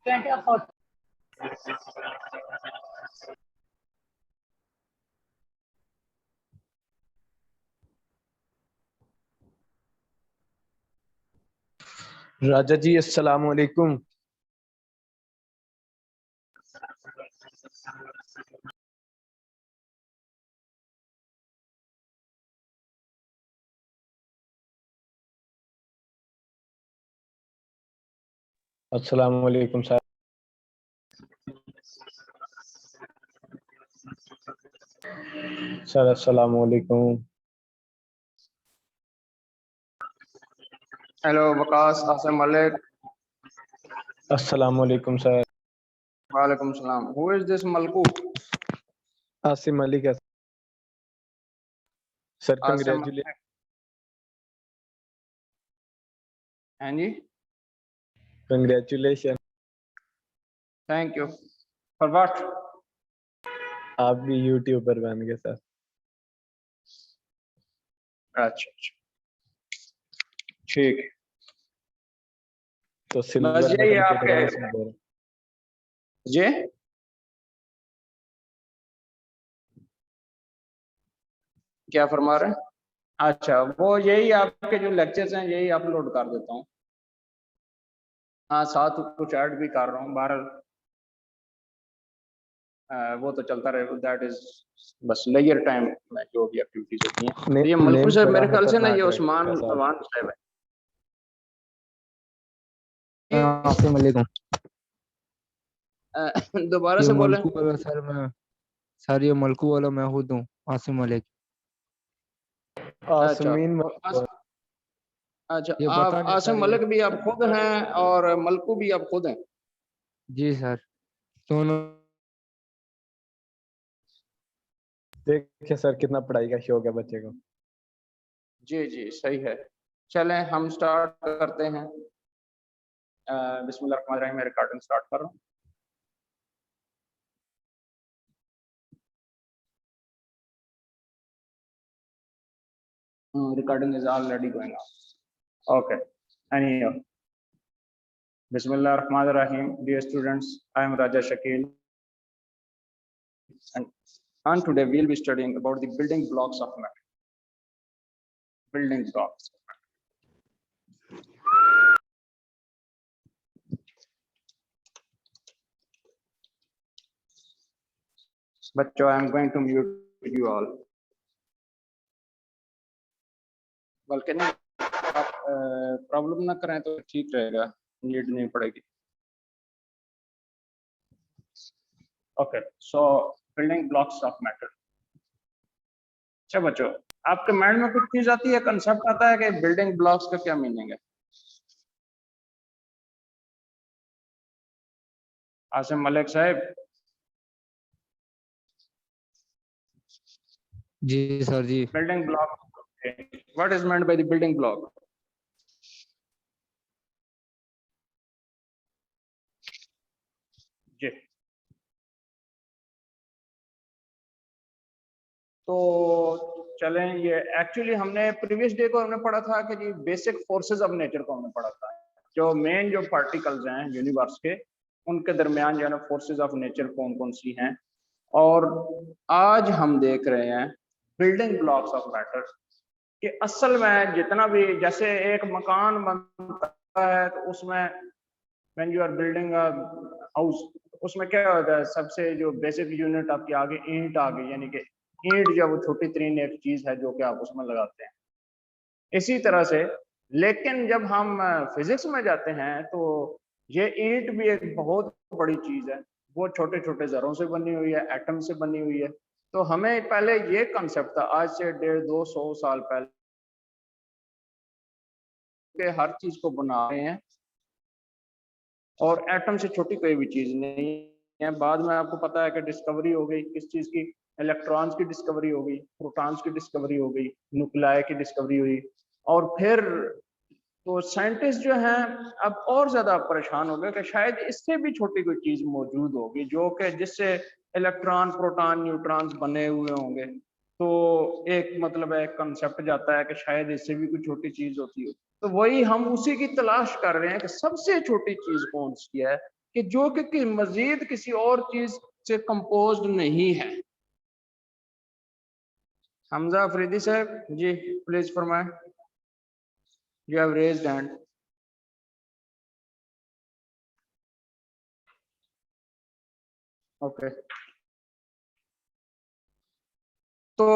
20 or 40. राजा जी अस्सलाम वालेकुम। अस्सलाम वालेकुम सर। सर अस्सलाम वालेकुम। हेलो वकास आसिम मलिक। अस्सलाम वालेकुम सर। वालेकुम सलाम। हु इज दिस मलकू? आसिम मलिक है सर। आसिम कंग्रेचुलेशन। मलिक। हाँ जी, congratulation. Thank you for what? आप भी यूट्यूबर बन गए सर। अच्छा अच्छा, ठीक है। तो बस सिल्वर यही मेडल के आपके डिवाइस में दे रहे। ये क्या फरमा रहे हैं? अच्छा, वो यही आपके जो लेक्चर्स हैं यही अपलोड कर देता हूँ। हाँ, साथ कुछ ऐड भी कर रहा हूँ। बहरहाल वो तो चलता रहे। दैट इज बस लेयर टाइम में जो भी एक्टिविटीज होती हैं। तो ये मलकू नेम साहब बड़ा मेरे ख्याल से ना ये खतरनाक उस्मान रखा साहब। अवान साहब है। अस्सलाम वालेकुम। दोबारा ये से बोले। मलकू वाला सर ये मलकू वाला मैं खुद हूँ, आसिम मलिक। अच्छा आसमीन अच्छा, ये आप पता नहीं आसिम सर ये। मलिक भी आप खुद हैं और मलकू भी आप खुद हैं? जी सर, दोनों। देखिए सर कितना पढ़ाई का शौक है बच्चे को। जी जी सही है। चलें हम स्टार्ट करते हैं। बिस्मिल्लाहिर्रहमानिर्रहीम। मैं रिकॉर्डिंग स्टार्ट कर रहा हूँ। Recording is already going on. Okay. Anyhow, Bismillahirrahmanirrahim. Dear students, I am Raja Shakil, and today we'll be studying about the building blocks of matter. Building blocks. But I am going to mute you all. बल्कि नहीं, आप problem ना करें तो ठीक रहेगा, need नहीं पड़ेगी। Okay, so building blocks of matter. अच्छा बच्चों, आपके माइंड में कुछ चीज आती है, कंसेप्ट आता है कि बिल्डिंग ब्लॉक्स का क्या मीनिंग है? आसिम मलिक साहब। जी सर जी। Building block, what is meant by the building block? जी, तो चलें, ये एक्चुअली हमने प्रीवियस डे को हमने पढ़ा था कि जी बेसिक फोर्सेस ऑफ नेचर को हमने पढ़ा था। जो मेन जो पार्टिकल्स हैं यूनिवर्स के, उनके दरमियान जो है ना फोर्सेस ऑफ नेचर कौन कौन सी हैं। और आज हम देख रहे हैं बिल्डिंग ब्लॉक्स ऑफ मैटर कि असल में जितना भी, जैसे एक मकान बनता है तो उसमें when you are building a house, उसमें क्या होता है, सबसे जो बेसिक यूनिट आपके आगे ईंट आ गई, यानी कि ईंट जो वो छोटी तरीन एक चीज है जो कि आप उसमें लगाते हैं। इसी तरह से लेकिन जब हम फिजिक्स में जाते हैं तो ये ईंट भी एक बहुत बड़ी चीज है। वो छोटे छोटे जरों से बनी हुई है, एटम से बनी हुई है। तो हमें पहले ये कंसेप्ट था, आज से 150-200 साल पहले, के हर चीज को बना रहे हैं और एटम से छोटी कोई भी चीज नहीं है। बाद में आपको पता है कि डिस्कवरी हो गई किस चीज की, इलेक्ट्रॉन्स की डिस्कवरी हो गई, प्रोटॉन्स की डिस्कवरी हो गई, न्यूक्लियाई की डिस्कवरी हुई। और फिर तो साइंटिस्ट जो हैं अब और ज्यादा परेशान हो गए कि शायद इससे भी छोटी कोई चीज मौजूद होगी जो कि जिससे इलेक्ट्रॉन प्रोटॉन न्यूट्रॉन्स बने हुए होंगे। तो एक मतलब है कंसेप्ट जाता है कि शायद इससे भी कोई छोटी चीज होती है। तो वही हम उसी की तलाश कर रहे हैं कि सबसे छोटी चीज कौन सी है कि जो कि मजीद किसी और चीज से कंपोज्ड नहीं है। हमजा अफरीदी साहब जी प्लीज फरमाएं, you have raised hand. Okay तो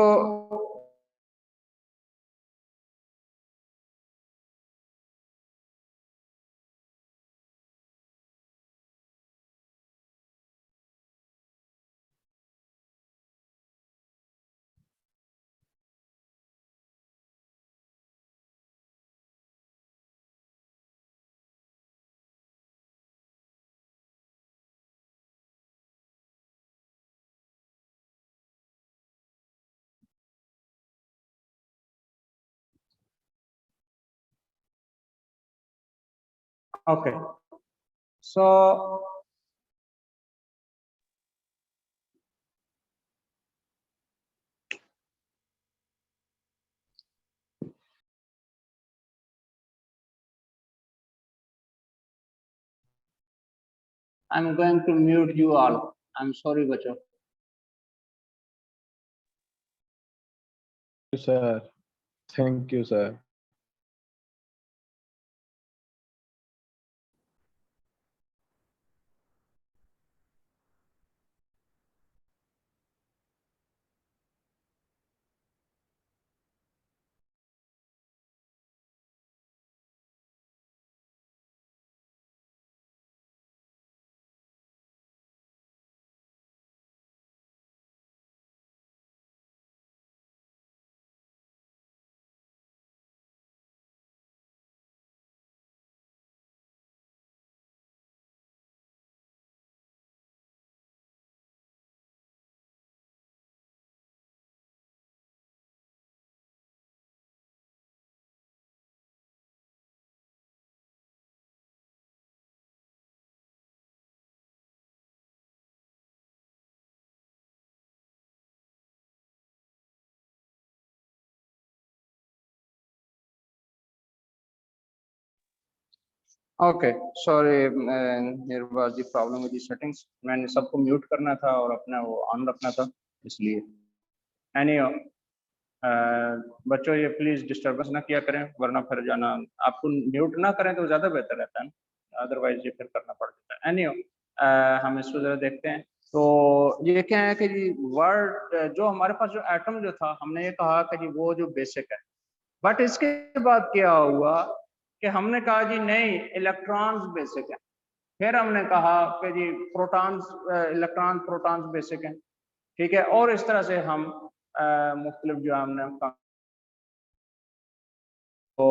okay, so I'm going to mute you all. I'm sorry, बच्चों। sir. Thank you, sir. Okay sorry, there was the problem with the settings. मैंने सबको म्यूट करना था और अपना वो ऑन रखना था, इसलिए। एनीवे बच्चों ये प्लीज डिस्टर्बेंस ना किया करें, वरना फिर जाना आपको म्यूट ना करें तो ज्यादा बेहतर रहता है, अदरवाइज ये फिर करना पड़ जाता है। एनीवे हम इसको जरा देखते हैं। तो ये क्या है कि जी वर्ड जो हमारे पास जो एटम जो था, हमने ये कहा कि जी वो जो बेसिक है, बट इसके बाद क्या हुआ कि हमने कहा जी नहीं इलेक्ट्रॉन्स बेसिक है। फिर हमने कहा कि जी प्रोटॉन्स इलेक्ट्रॉन प्रोटॉन्स बेसिक हैं, ठीक है। और इस तरह से हम मुख्तलिफ जो हमने तो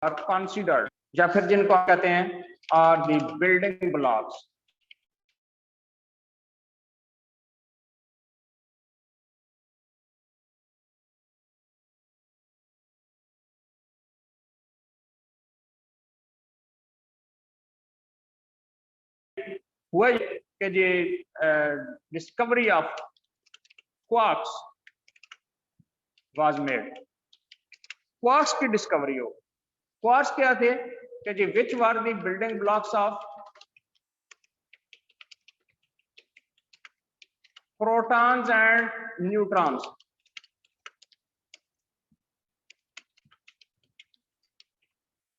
आर कंसीडर्ड, या फिर जिनको कहते हैं आर द बिल्डिंग ब्लॉक्स। हुआ कि जी discovery of quarks was made, quarks की डिस्कवरी हो। क्वार्क्स क्या थे कि जी which were the building blocks of protons and neutrons.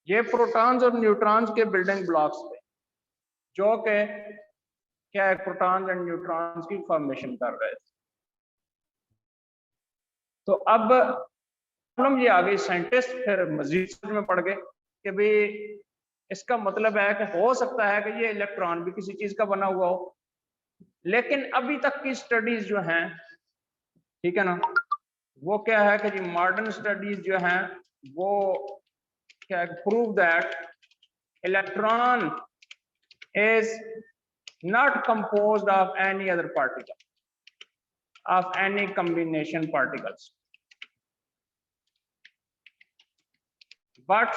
ये प्रोटॉन्स और न्यूट्रॉन्स के बिल्डिंग ब्लॉक्स थे, जो कि क्या है प्रोटॉन्स एंड न्यूट्रॉन्स की फॉर्मेशन कर रहे थे। तो अब प्रॉब्लम ये आ गई, साइंटिस्ट फिर मजीद समझ में पड़ गए कि भाई इसका मतलब है कि हो सकता है कि ये इलेक्ट्रॉन भी किसी चीज का बना हुआ हो, लेकिन अभी तक की स्टडीज जो हैं, ठीक है ना, वो क्या है कि जी मॉडर्न स्टडीज जो हैं वो क्या prove that electron is not composed of any other particle। of any combination particles, but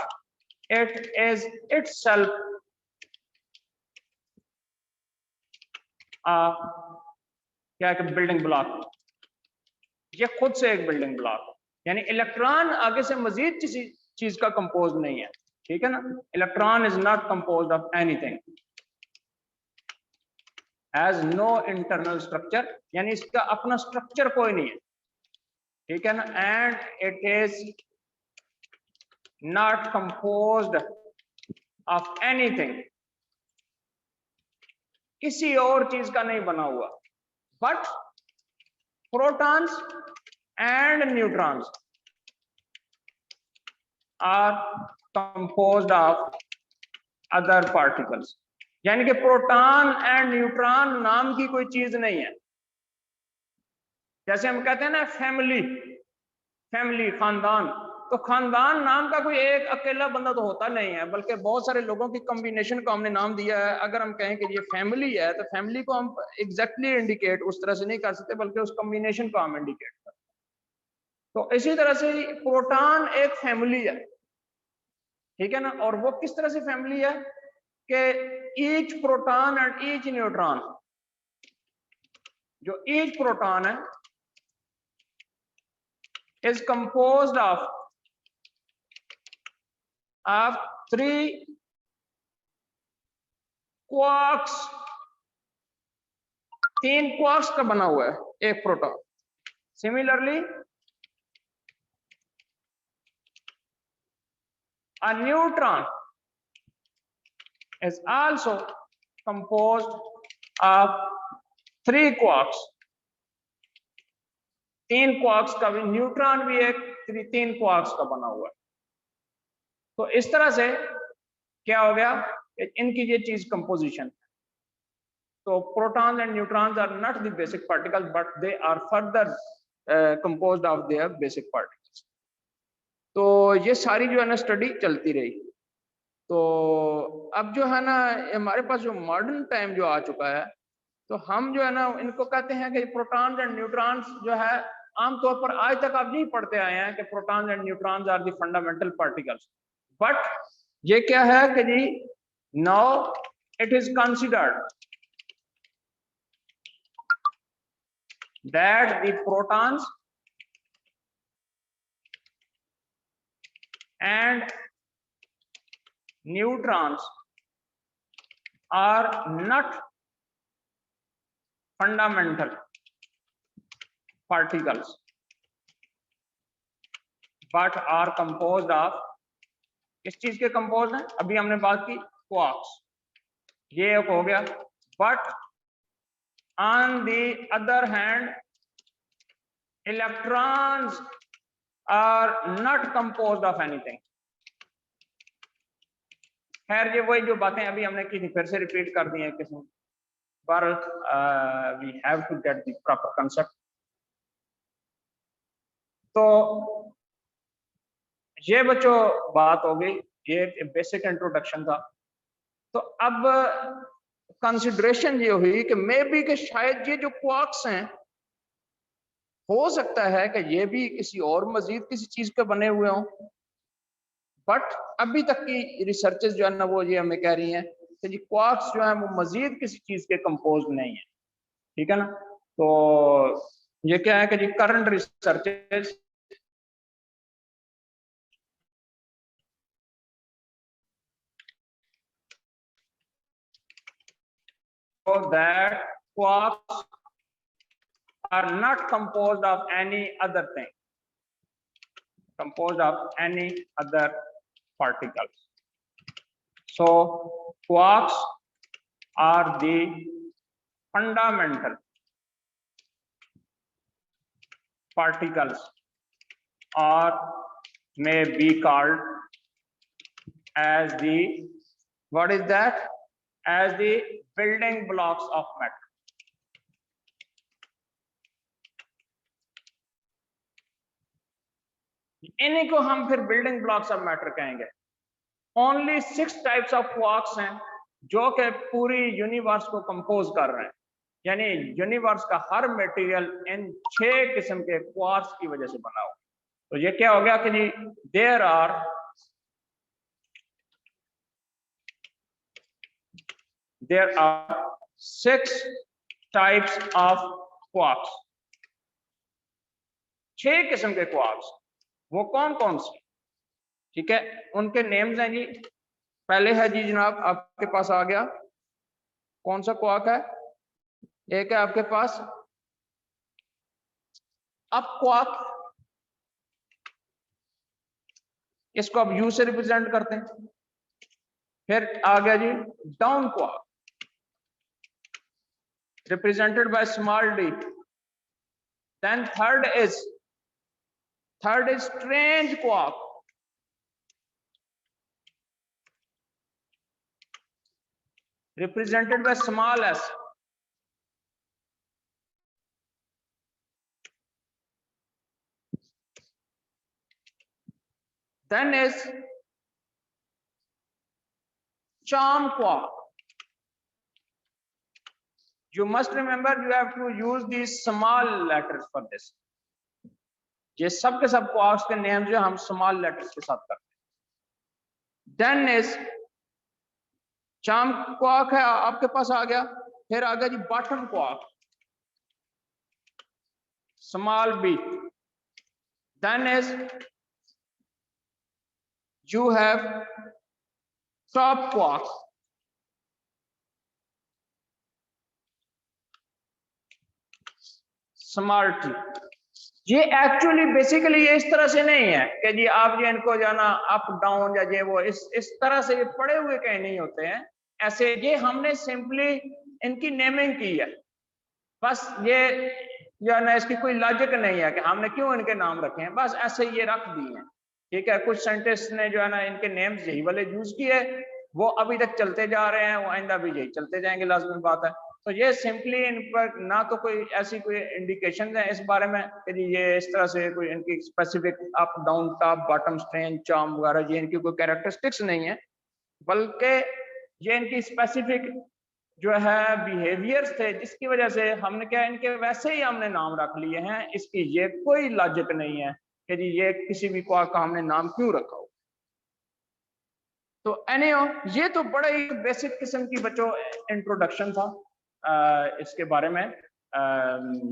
it is itself क्या है, बिल्डिंग ब्लॉक, ये खुद से एक बिल्डिंग ब्लॉक, यानी इलेक्ट्रॉन आगे से मजीद किसी चीज का कंपोज नहीं है, ठीक है ना। Electron is not composed of anything, has no internal structure, यानी इसका अपना स्ट्रक्चर कोई नहीं है, ठीक है ना। And it is not composed of anything, किसी और चीज का नहीं बना हुआ, but protons and neutrons are composed of other particles, यानी कि प्रोटॉन एंड न्यूट्रॉन नाम की कोई चीज नहीं है। जैसे हम कहते हैं ना फैमिली, फैमिली खानदान, तो खानदान नाम का कोई एक अकेला बंदा तो होता नहीं है, बल्कि बहुत सारे लोगों की कॉम्बिनेशन को हमने नाम दिया है। अगर हम कहें कि ये फैमिली है, तो फैमिली को हम एग्जैक्टली इंडिकेट उस तरह से नहीं कर सकते, बल्कि उस कॉम्बिनेशन को हम इंडिकेट करते हैं। तो इसी तरह से प्रोटॉन एक फैमिली है, ठीक है ना। और वो किस तरह से फैमिली है कि each proton and each neutron, जो ईच प्रोटॉन है is composed of 3 quarks, 3 quarks का बना हुआ है एक proton. Similarly a neutron is also composed of 3 quarks, 3 quarks का भी, न्यूट्रॉन भी एक 3 क्वार्क्स का बना हुआ है। तो इस तरह से क्या हो गया, इनकी ये चीज कंपोजिशन। तो protons and neutrons are not the basic particles, but they are further composed of their basic particles. तो ये सारी जो है ना स्टडी चलती रही। तो अब जो है ना हमारे पास जो मॉडर्न टाइम जो आ चुका है, तो हम जो है ना इनको कहते हैं कि प्रोटॉन्स एंड न्यूट्रॉन्स जो है, आमतौर पर आज तक आप नहीं पढ़ते आए हैं कि protons and neutrons are the fundamental particles, but ये क्या है कि जी now it is considered that the protons and neutrons are not fundamental particles, but are composed of, किस चीज के कंपोज है, अभी हमने बात की क्वार्क्स, ये एक हो गया। But on the other hand electrons are not composed of anything. खैर ये वही जो बातें अभी हमने की थी, फिर से रिपीट कर दी है किस्म, but we have to get the proper concept. तो ये बच्चों बात हो गई, ये बेसिक इंट्रोडक्शन था। तो अब कंसिडरेशन ये हुई कि मे बी कि शायद ये जो क्वार्क्स हैं, हो सकता है कि ये भी किसी और मजीद किसी चीज के बने हुए हों, बट अभी तक की रिसर्चेस जो है ना वो ये हमें कह रही हैं कि जी क्वार्क्स जो है वो मजीद किसी चीज के कंपोज नहीं है, ठीक है ना। तो ये क्या है कि जी current researches so that quarks are not composed of any other thing, composed of any other particles. So quarks are the fundamental particles, or may be called as the, what is that, as the building blocks of matter. इन्हीं को हम फिर building blocks of matter कहेंगे। Only 6 types of quarks हैं जो कि पूरी universe को कंपोज कर रहे हैं, यानी यूनिवर्स का हर मटेरियल इन 6 किस्म के क्वार्क्स की वजह से बना हुआ। तो ये क्या हो गया कि जी there are 6 types of quarks, 6 किस्म के क्वार्क्स। वो कौन कौन से, ठीक है, उनके नेम्स हैं जी। पहले है जी जनाब आपके पास आ गया, कौन सा क्वार्क है, एक है आपके पास अप क्वार्क, इसको आप यू से रिप्रेजेंट करते हैं। फिर आ गया जी down quark, represented by small d. Then third is strange quark, represented by small s. Then is charm quark. You must remember you have to use these small letters for this. ये सब के सब quarks के name जो हम small letters के साथ करते हैं। देन इज चार्म क्वार्क है आपके पास आ गया। फिर आ गया जी bottom quark, small B. Then is you have top quark, small t। ये एक्चुअली बेसिकली ये इस तरह से नहीं है कि जी आप ये इनको जाना अप डाउन या ये वो इस तरह से ये पड़े हुए कहीं नहीं होते हैं ऐसे। ये हमने सिंपली इनकी नेमिंग की है बस, ये जो ना इसकी कोई लॉजिक नहीं है कि हमने क्यों इनके नाम रखे हैं, बस ऐसे ये रख दिए हैं, ठीक है। कुछ साइंटिस्ट ने जो है ना इनके नेम्स यही वाले यूज किए, वो अभी तक चलते जा रहे हैं, वो आइंदा भी यही चलते जाएंगे, लाजमी बात है। तो ये सिंपली इन पर ना तो कोई ऐसी कोई इंडिकेशन है इस बारे में कि जी ये इस तरह से कोई इनकी specific up down top bottom strain charm वगैरह ये इनकी कोई कैरेक्टरिस्टिक्स नहीं है, बल्कि ये इनकी स्पेसिफिक जो है बिहेवियर्स थे जिसकी वजह से हमने क्या इनके वैसे ही हमने नाम रख लिए हैं। इसकी ये कोई लॉजिक नहीं है कि जी ये किसी भी क्वार्क का हमने नाम क्यों रखा हो। तो एनीहो ये तो बड़ा ही बेसिक किस्म की बच्चों इंट्रोडक्शन था इसके बारे में,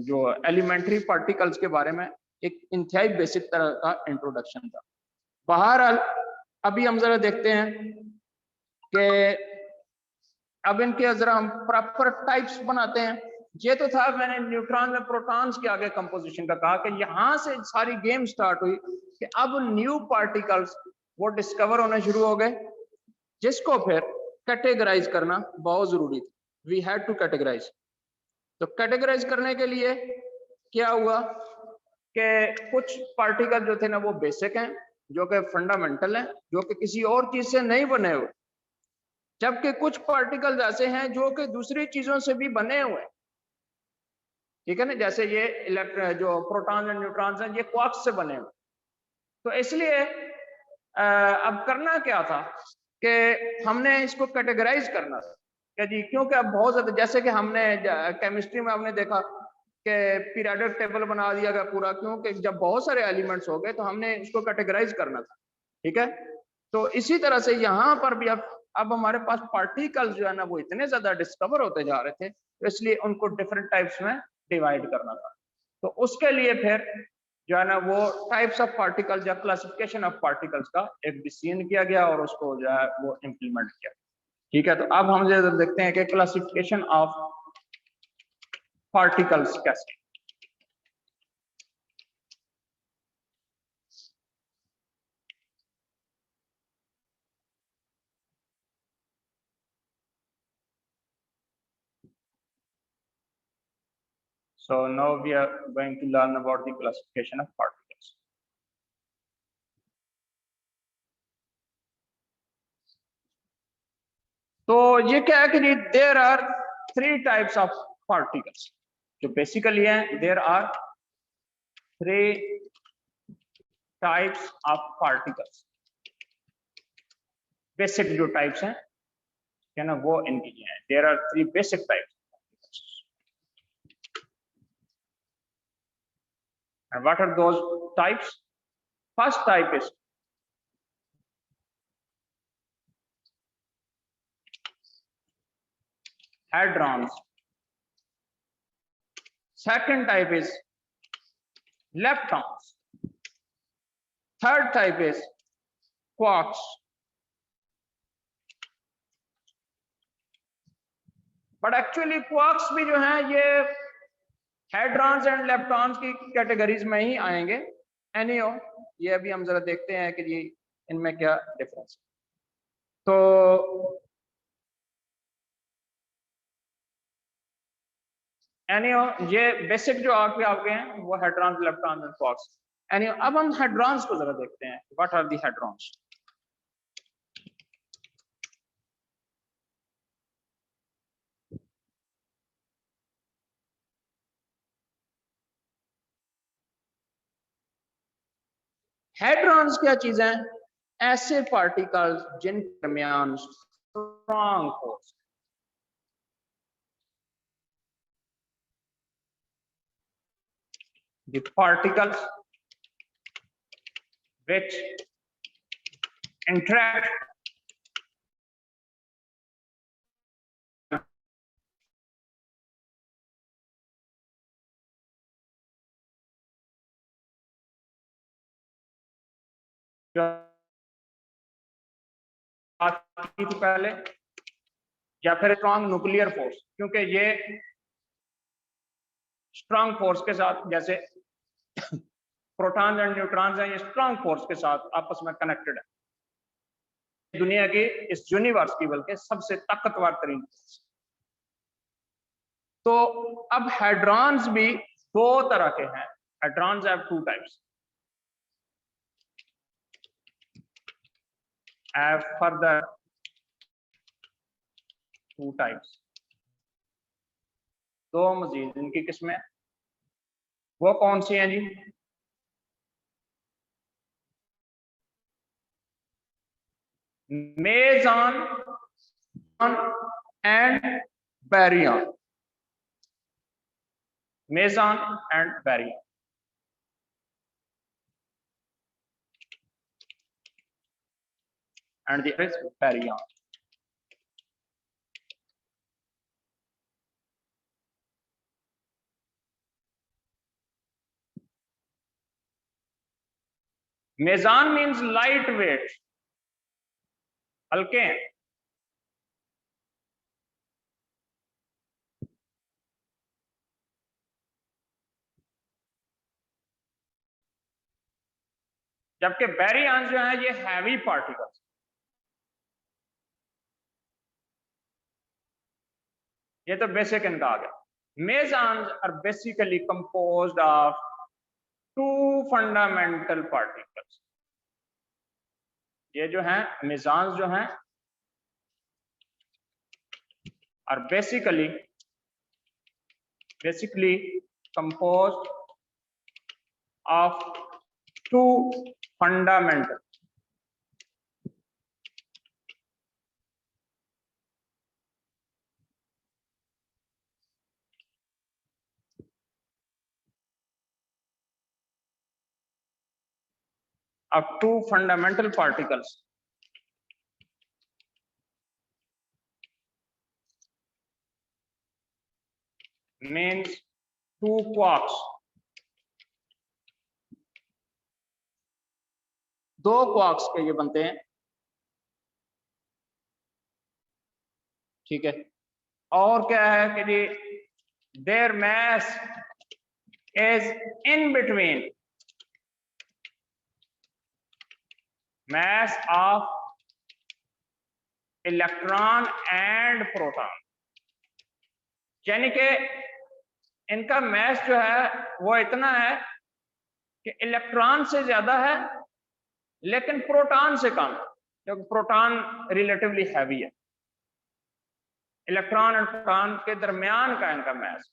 जो एलिमेंट्री पार्टिकल्स के बारे में एक इंतहाई बेसिक तरह का इंट्रोडक्शन था। बहरहाल अभी हम जरा देखते हैं कि अब इनके जरा हम प्रॉपर टाइप्स बनाते हैं। ये तो था मैंने न्यूट्रॉन में प्रोटॉन्स के आगे कंपोजिशन का कहा कि यहाँ से सारी गेम स्टार्ट हुई कि अब न्यू पार्टिकल्स वो डिस्कवर होने शुरू हो गए, जिसको फिर कैटेगराइज करना बहुत जरूरी था। We had to categorise. तो कैटेगराइज करने के लिए क्या हुआ कि कुछ पार्टिकल जो थे ना वो बेसिक हैं, जो कि फंडामेंटल हैं, जो कि किसी और चीज से नहीं बने हुए, जबकि कुछ पार्टिकल्स ऐसे हैं जो कि दूसरी चीजों से भी बने हुए हैं, ठीक है ना। जैसे ये जो प्रोटॉन और न्यूट्रॉन्स हैं ये क्वार्क्स से बने हुए। तो इसलिए अब करना क्या था कि हमने इसको कैटेगराइज करना था कि जी, क्योंकि अब बहुत ज्यादा, जैसे कि हमने केमिस्ट्री में हमने देखा कि पीरियोडिक टेबल बना दिया गया पूरा, क्योंकि जब बहुत सारे एलिमेंट्स हो गए तो हमने इसको कैटेगराइज करना था, ठीक है। तो इसी तरह से यहाँ पर भी अब हमारे पास पार्टिकल्स जो है ना वो इतने ज्यादा डिस्कवर होते जा रहे थे, तो इसलिए उनको डिफरेंट टाइप्स में डिवाइड करना था। तो उसके लिए फिर जो है ना वो टाइप्स ऑफ पार्टिकल्स या क्लासिफिकेशन ऑफ पार्टिकल्स का एक डिसीजन किया गया और उसको जो है वो इम्प्लीमेंट किया, ठीक है। तो अब हम देखते हैं कि क्लासिफिकेशन ऑफ पार्टिकल्स कैसे। So now we are going to learn about the classification of particles. तो ये क्या है कि there are 3 types of particles, जो बेसिकली है there are 3 types of particles। Basic जो टाइप्स हैं क्या ना वो इनकी हैं, there are 3 basic types। And what are those types? First type is hadrons. Second type is leptons. Third type is quarks. But actually quarks भी जो है ये हेड्रॉन्स एंड लेप्टॉन्स की कैटेगरीज में ही आएंगे। एनीओ ये अभी हम जरा देखते हैं कि ये इनमें क्या डिफरेंस है। तो एनीओ ये बेसिक जो आपके हैं वो hadrons, leptons and quarks. Anyhow अब हम हेड्रॉन्स को जरा देखते हैं। What are the hadrons? Hadrons क्या चीज है? ऐसे पार्टिकल्स जिनके दरमियान strong force, the particles which interact पहले, या फिर स्ट्रॉन्ग न्यूक्लियर फोर्स, क्योंकि ये स्ट्रॉन्ग फोर्स के साथ, जैसे प्रोटॉन्स एंड न्यूट्रॉन्स हैं, ये स्ट्रॉन्ग फोर्स के साथ आपस में कनेक्टेड है। दुनिया की इस यूनिवर्स की बल्कि सबसे ताकतवर तरीन फोर्स। तो अब हेड्रॉन्स भी दो तरह के हैं। Hadrons have two types. have further two types, दो मजीद इनकी किस्में। वो कौन सी हैं जी? Meson and baryon. Meson and baryon. And the other is baryon. Meson means lightweight, हल्के हैं। जबकि बैरियन जो है ये हैवी पार्टिकल्स। ये तो बेसिक इनका आ गया। Mesons are basically composed of two fundamental particles. ये जो है mesons जो हैं are basically composed of two fundamental particles. Means two quarks. दो क्वार्क्स के ये बनते हैं, ठीक है। और क्या है कि जी their mass is in between mass of electron and proton. यानी कि इनका मास जो है वो इतना है कि इलेक्ट्रॉन से ज्यादा है लेकिन प्रोटॉन से कम, क्योंकि प्रोटॉन रिलेटिवली हैवी है। इलेक्ट्रॉन और प्रोटॉन के दरमियान का इनका मास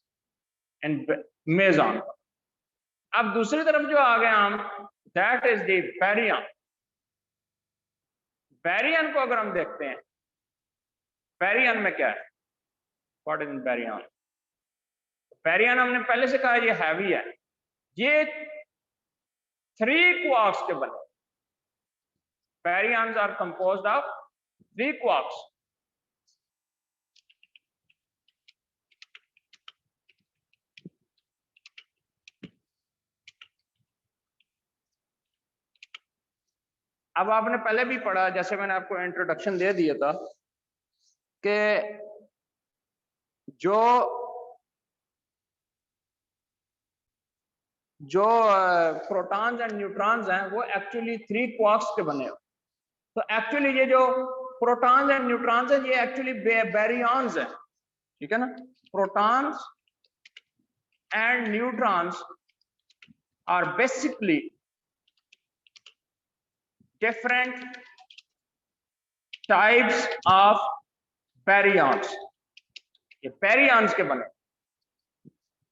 इन मेसॉन। अब दूसरी तरफ जो आ गया हम, that is the Baryon. Baryon को अगर हम देखते हैं, बैरियन में क्या है? What is Baryon? बैरियन हमने पहले से कहा ये हैवी है। ये 3 quarks के बने। baryons are composed of 3 quarks. अब आपने पहले भी पढ़ा, जैसे मैंने आपको इंट्रोडक्शन दे दिया था, कि जो प्रोटॉन्स एंड न्यूट्रॉन्स हैं वो एक्चुअली 3 क्वार्क्स के बने हो। तो एक्चुअली ये जो प्रोटॉन्स एंड न्यूट्रॉन्स हैं ये एक्चुअली बैरियॉन्स हैं, ठीक है ना। Protons and neutrons are basically different types of baryons. ये baryons के बने।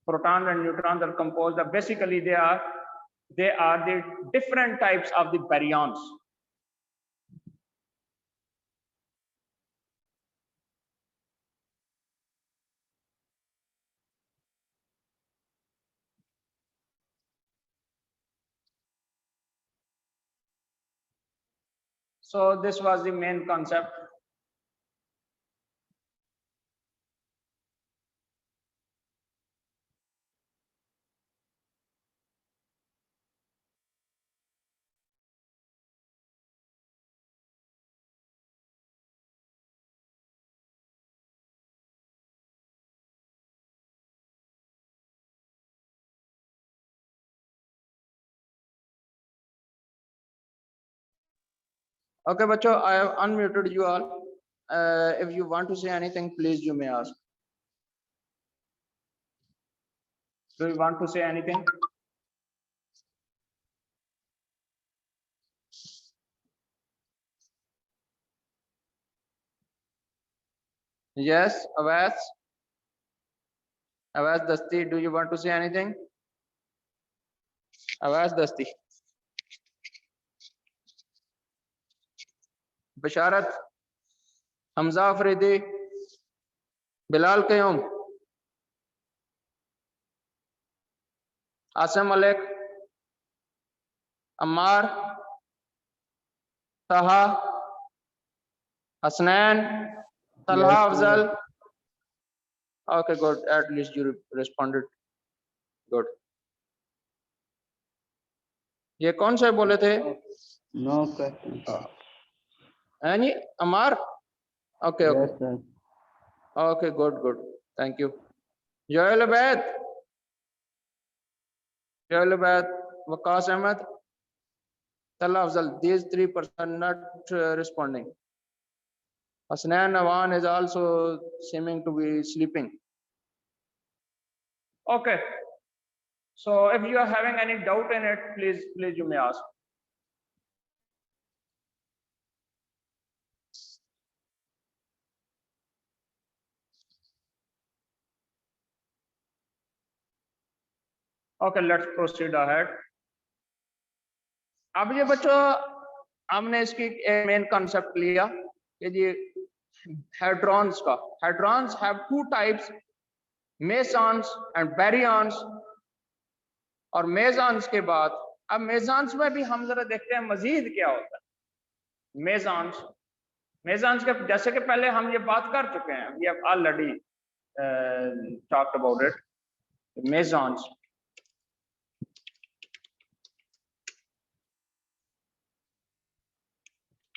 Protons and neutrons are composed of, basically they are the different types of the baryons. So this was the main concept. Okay, bachcho, I have unmuted you all. If you want to say anything, please you may ask. Do you want to say anything? Yes, Avas Dasti, do you want to say anything? Avas Dasti. Basharat, Hamza Afridi, Bilal Qayyum, Asim Malik, Ammar, Taha, Hasnan, Talha Afzal. Okay, good. At least you responded. Good. ये कौन से बोले थे? No question. Any Ammar? Okay, okay. Yes, sir. Okay, good, good. Thank you. Joel Abed, Waqas Ahmed, Talha Afzal. These 3 persons not responding. Hasnan Awan is also seeming to be sleeping. Okay. So if you are having any doubt in it, please you may ask. Okay, let's proceed ahead. अब ये बच्चों हमने इसकी main concept लिया कि जी hadrons का। Hadrons have 2 types, mesons and baryons. और मेसॉन्स के बाद अब मेसॉन्स में भी हम जरा देखते हैं मजीद क्या होता है। मेसॉन्स के जैसे कि पहले हम ये बात कर चुके हैं, we have already talked about it. Mesons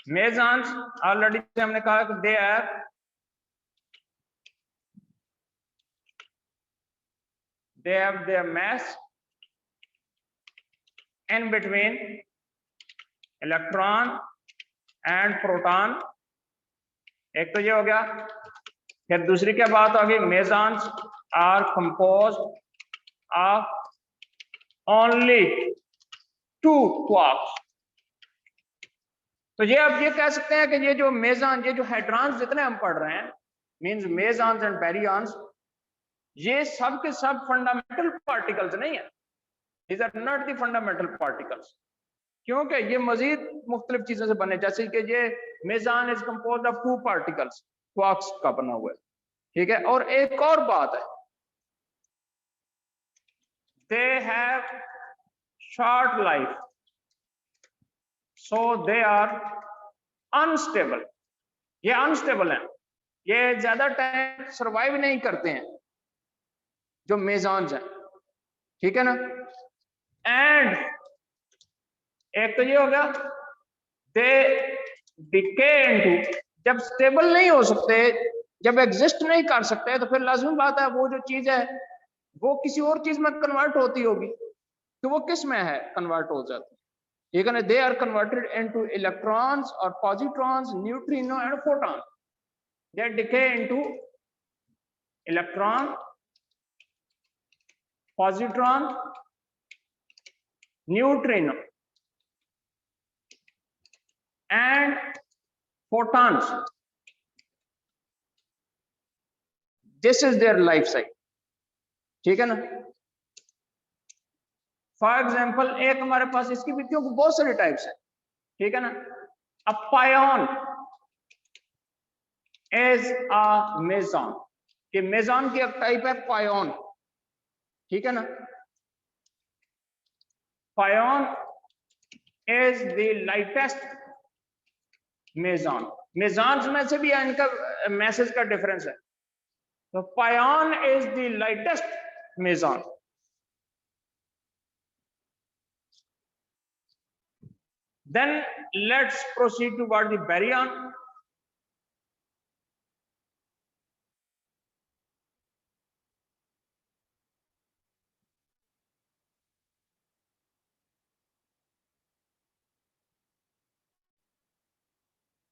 mesons already हमने कहा कि they have their mass in between electron and proton. एक तो ये हो गया। फिर दूसरी क्या बात होगी, mesons are composed of only 2 quarks. तो ये अब ये कह सकते हैं कि ये जो मेसॉन, ये जो हेड्रॉन्स जितने हम पढ़ रहे हैं, मींस मेसॉन्स एंड बैरियॉन्स, ये सब के सब फंडामेंटल पार्टिकल्स नहीं है। These are not the fundamental particles, क्योंकि ये मजीद मुख्तलिफ चीजों से बने। जैसे कि ये meson is composed of 2 particles, quarks का बना हुआ है, ठीक है। और एक और बात है, they have short life. So they are unstable. ये अनस्टेबल है, ये ज्यादा टाइम सर्वाइव नहीं करते हैं जो मेजॉन्स हैं, ठीक है ना। एंड एक तो ये हो गया दे डिके इनटू, जब स्टेबल नहीं हो सकते, जब एग्जिस्ट नहीं कर सकते, तो फिर लाजमी बात है वो जो चीज है वो किसी और चीज में कन्वर्ट होती होगी। तो वो किस में है कन्वर्ट हो जाती है, ठीक है ना। They are converted into electrons और positrons, neutrino and photon. They decay into electron, positron, neutrino and photons. This is their life cycle, ठीक है ना। फॉर एग्जाम्पल एक हमारे पास इसकी भी क्योंकि बहुत सारे टाइप्स है, ठीक है ना। A pion is a meson, कि मेसॉन की एक टाइप है पायोन, ठीक है ना। Pion is the lightest meson. Mesons में से भी इनका मैसेज का डिफरेंस है। तो pion is the lightest meson. Then let's proceed toward the baryon.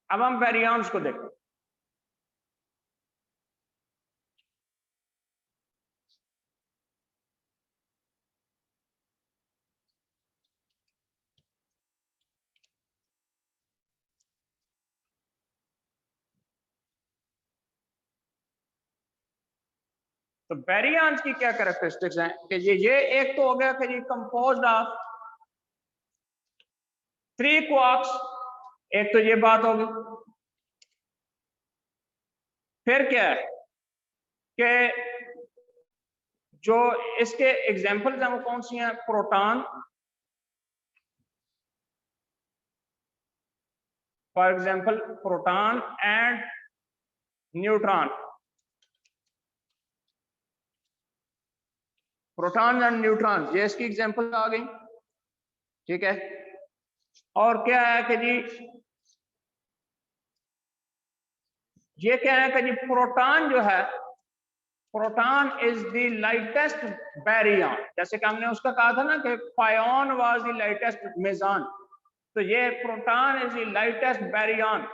अब हम बैरियॉन्स को देखें। तो बैरियॉन्स की क्या कैरेक्टरिस्टिक्स हैं कि ये एक तो हो गया कि ये कंपोज्ड ऑफ 3 क्वार्क्स, एक तो ये बात होगी। फिर क्या है कि जो इसके एग्जांपल्स हैं वो कौन सी हैं, proton, for example proton and neutron, proton and neutron, ये इसकी एग्जांपल आ गई, ठीक है। और क्या है कि जी ये क्या है कि जी प्रोटॉन जो है, proton is the lightest Baryon. जैसे कि हमने उसका कहा था ना कि पायोन वाज द लाइटेस्ट मेसॉन, तो ये proton is the lightest Baryon.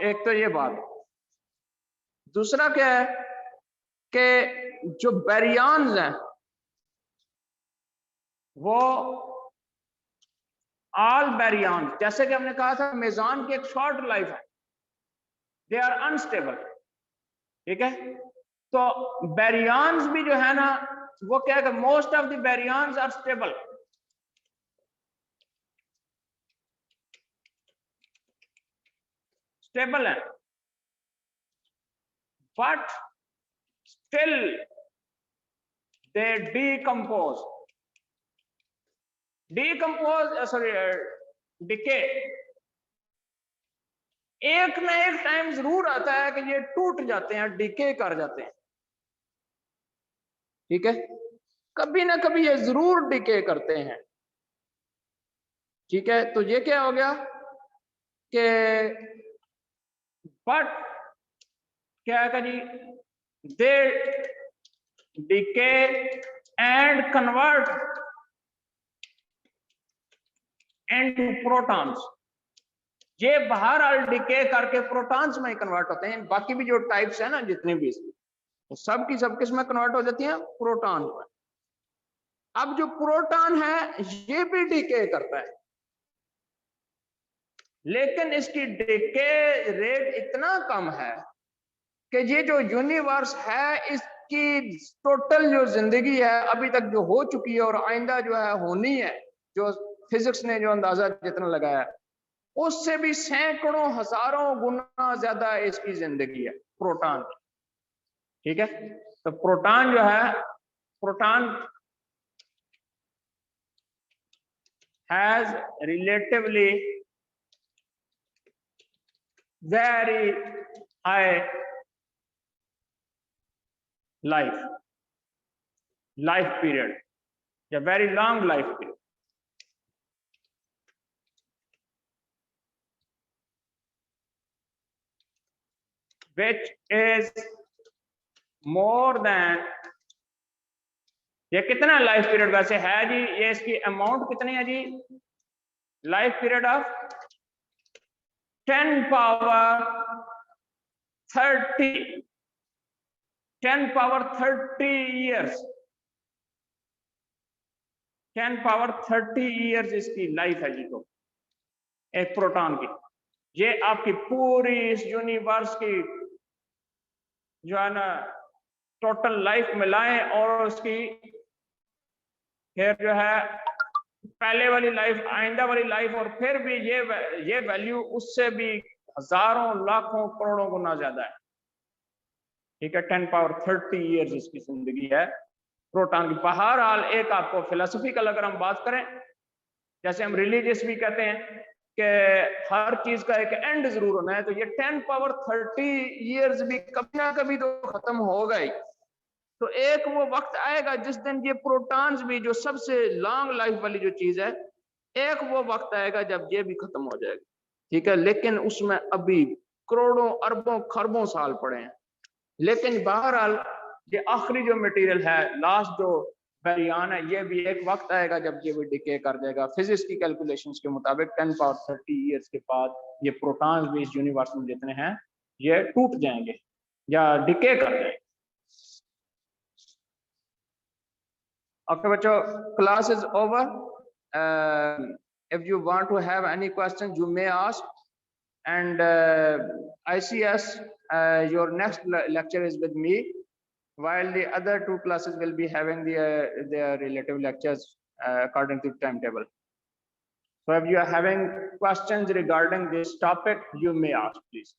एक तो ये बात। दूसरा क्या है कि जो बैरियंस हैं वो ऑल बैरियन, जैसे कि हमने कहा था मेसॉन की एक शॉर्ट लाइफ है, दे आर अनस्टेबल, ठीक है। तो बैरियंस भी जो है ना वो क्या है कि most of the baryons are stable, stable है, but still they decompose, decay. एक ना एक टाइम जरूर आता है कि ये टूट जाते हैं, डिके कर जाते हैं, ठीक है। कभी ना कभी ये जरूर डिके करते हैं, ठीक है। तो ये क्या हो गया कि बट क्या है जी they decay and convert into protons. ये बाहर आल डिके करके प्रोटॉन्स में कन्वर्ट होते हैं। बाकी भी जो टाइप्स है ना जितने भी तो सब की सब किस में कन्वर्ट हो जाती है, प्रोटॉन में। अब जो प्रोटॉन है ये भी डिके करता है, लेकिन इसकी डिके रेट इतना कम है कि ये जो यूनिवर्स है इसकी टोटल जो जिंदगी है अभी तक जो हो चुकी है और आइंदा जो है होनी है, जो फिजिक्स ने जो अंदाजा जितना लगाया है, उससे भी सैकड़ों हजारों गुना ज्यादा इसकी जिंदगी है प्रोटॉन की। ठीक है, तो प्रोटॉन जो है, proton has relatively very high life period, a very long life period. Which is more than, ये कितना लाइफ पीरियड वैसे है जी, ये इसकी अमाउंट कितनी है जी, life period of 10 power 30 years, 10 power 30 years इसकी लाइफ है जी। तो एक प्रोटॉन की, ये आपकी पूरी इस यूनिवर्स की जो है ना टोटल लाइफ मिलाएं और उसकी फिर जो है पहले वाली लाइफ, आइंदा वाली लाइफ, और फिर भी ये वैल्यू उससे भी हजारों लाखों करोड़ों गुना ज्यादा है। ठीक है, 10 पावर 30 years इसकी जिंदगी है प्रोटॉन की। बहरहाल एक आपको फिलोसफिकल अगर हम बात करें, जैसे हम रिलीजियस भी कहते हैं कि हर चीज का एक एंड जरूर होना है, तो ये 10 पावर 30 years भी कभी ना कभी तो खत्म होगा ही। तो एक वो वक्त आएगा जिस दिन ये प्रोटॉन्स भी, जो सबसे लॉन्ग लाइफ वाली जो चीज है, एक वो वक्त आएगा जब ये भी खत्म हो जाएगा। ठीक है, लेकिन उसमें अभी करोड़ों अरबों खरबों साल पड़े हैं। लेकिन बहरहाल ये आखिरी जो मटेरियल है, लास्ट जो बैरियन है, ये भी एक वक्त आएगा जब ये भी डिके कर जाएगा। फिजिक्स की कैलकुलेशंस के मुताबिक 10 पावर 30 years के बाद ये प्रोटॉन्स भी इस यूनिवर्स में जितने हैं ये टूट जाएंगे या डिके कर जाएंगे। Okay, बच्चों, class is over. If you want to have any questions, you may ask. And ICS, your next lecture is with me, while the other two classes will be having their relative lectures according to timetable. So if you are having questions regarding this topic, you may ask, please.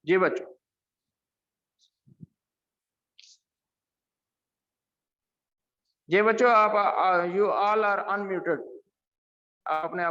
जी बच्चों। जी बच्चों, आप you all are unmuted. आपने